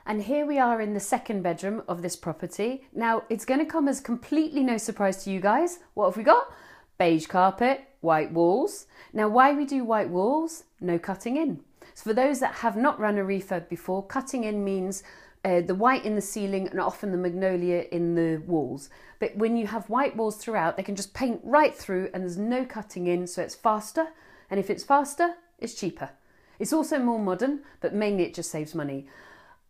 And here we are in the second bedroom of this property. Now, it's going to come as completely no surprise to you guys. What have we got? Beige carpet, white walls. Now, why we do white walls? No cutting in. So for those that have not run a refurb before, cutting in means the white in the ceiling and often the magnolia in the walls. But when you have white walls throughout, they can just paint right through and there's no cutting in, so it's faster. And if it's faster, it's cheaper. It's also more modern, but mainly it just saves money.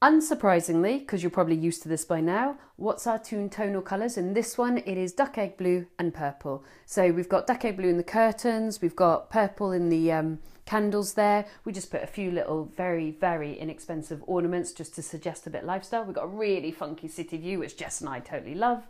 Unsurprisingly, because you're probably used to this by now, what's our two tonal colours? In this one, it is duck egg blue and purple. So we've got duck egg blue in the curtains, we've got purple in the candles there. We just put a few little very, very inexpensive ornaments just to suggest a bit lifestyle. We've got a really funky city view, which Jess and I totally love.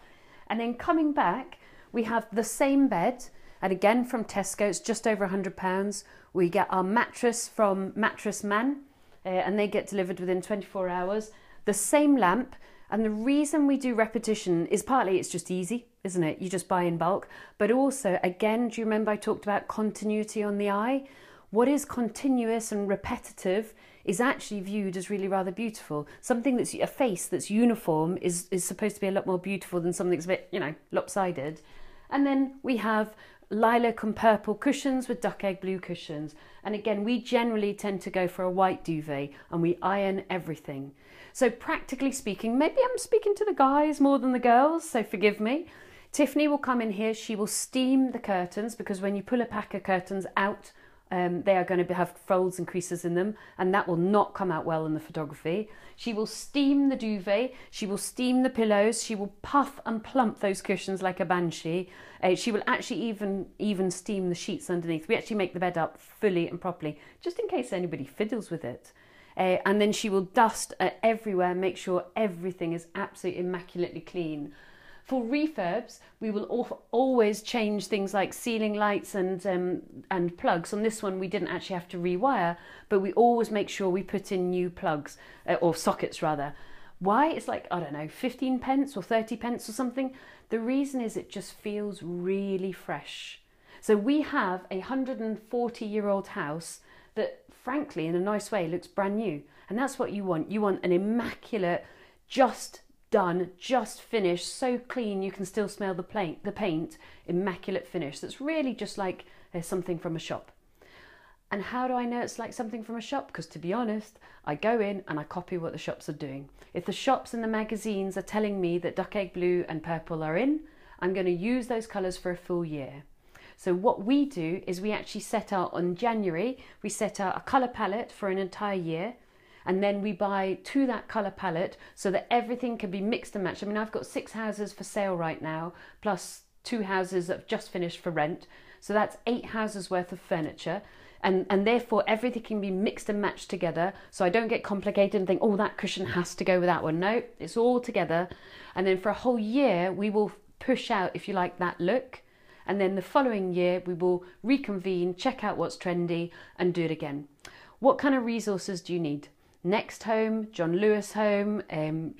And then coming back, we have the same bed, and again from Tesco, it's just over £100. We get our mattress from Mattress Man, and they get delivered within 24 hours. The same lamp, and the reason we do repetition is partly it's just easy, isn't it? You just buy in bulk, but also, again, do you remember I talked about continuity on the eye? What is continuous and repetitive is actually viewed as really rather beautiful. Something that's a face that's uniform is supposed to be a lot more beautiful than something that's a bit, you know, lopsided. And then we have lilac and purple cushions with duck egg blue cushions. And again, we generally tend to go for a white duvet and we iron everything. So practically speaking, maybe I'm speaking to the guys more than the girls, so forgive me. Tiffany will come in here, she will steam the curtains, because when you pull a pack of curtains out, they are going to have folds and creases in them, and that will not come out well in the photography. She will steam the duvet, she will steam the pillows, she will puff and plump those cushions like a banshee. She will actually even steam the sheets underneath. We actually make the bed up fully and properly, just in case anybody fiddles with it. And then she will dust everywhere, make sure everything is absolutely immaculately clean. For refurbs, we will always change things like ceiling lights and plugs. On this one, we didn't actually have to rewire, but we always make sure we put in new plugs, or sockets rather. Why? It's like, I don't know, 15 pence or 30 pence or something. The reason is it just feels really fresh. So we have a 140-year-old house that, frankly, in a nice way, looks brand new. And that's what you want. You want an immaculate, just done, just finished, so clean you can still smell the paint, immaculate finish. That's really just like something from a shop. And how do I know it's like something from a shop? Because to be honest, I go in and I copy what the shops are doing. If the shops and the magazines are telling me that duck egg blue and purple are in, I'm going to use those colours for a full year. So what we do is we actually set out on January, we set out a colour palette for an entire year. And then we buy to that colour palette so that everything can be mixed and matched. I mean, I've got 6 houses for sale right now, plus 2 houses that have just finished for rent. So that's 8 houses worth of furniture. And therefore, everything can be mixed and matched together. So I don't get complicated and think, oh, that cushion has to go with that one. No, it's all together. And then for a whole year, we will push out, if you like, that look. And then the following year, we will reconvene, check out what's trendy and do it again. What kind of resources do you need? Next Home, John Lewis Home,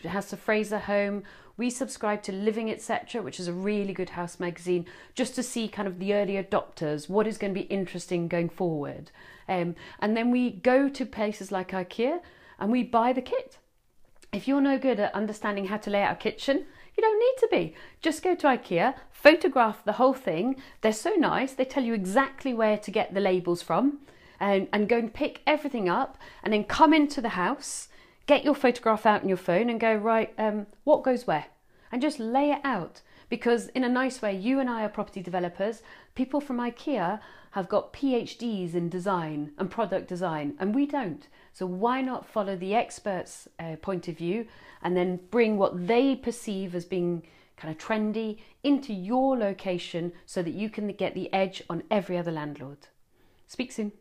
House of Fraser Home. We subscribe to Living Etc., which is a really good house magazine, just to see kind of the early adopters, what is going to be interesting going forward. And then we go to places like IKEA and we buy the kit. If you're no good at understanding how to lay out a kitchen, you don't need to be. Just go to IKEA, photograph the whole thing. They're so nice. They tell you exactly where to get the labels from. And go and pick everything up and then come into the house, get your photograph out on your phone and go, right, what goes where? And just lay it out. Because in a nice way, you and I are property developers. People from IKEA have got PhDs in design and product design, and we don't. So why not follow the experts' point of view and then bring what they perceive as being kind of trendy into your location so that you can get the edge on every other landlord. Speak soon.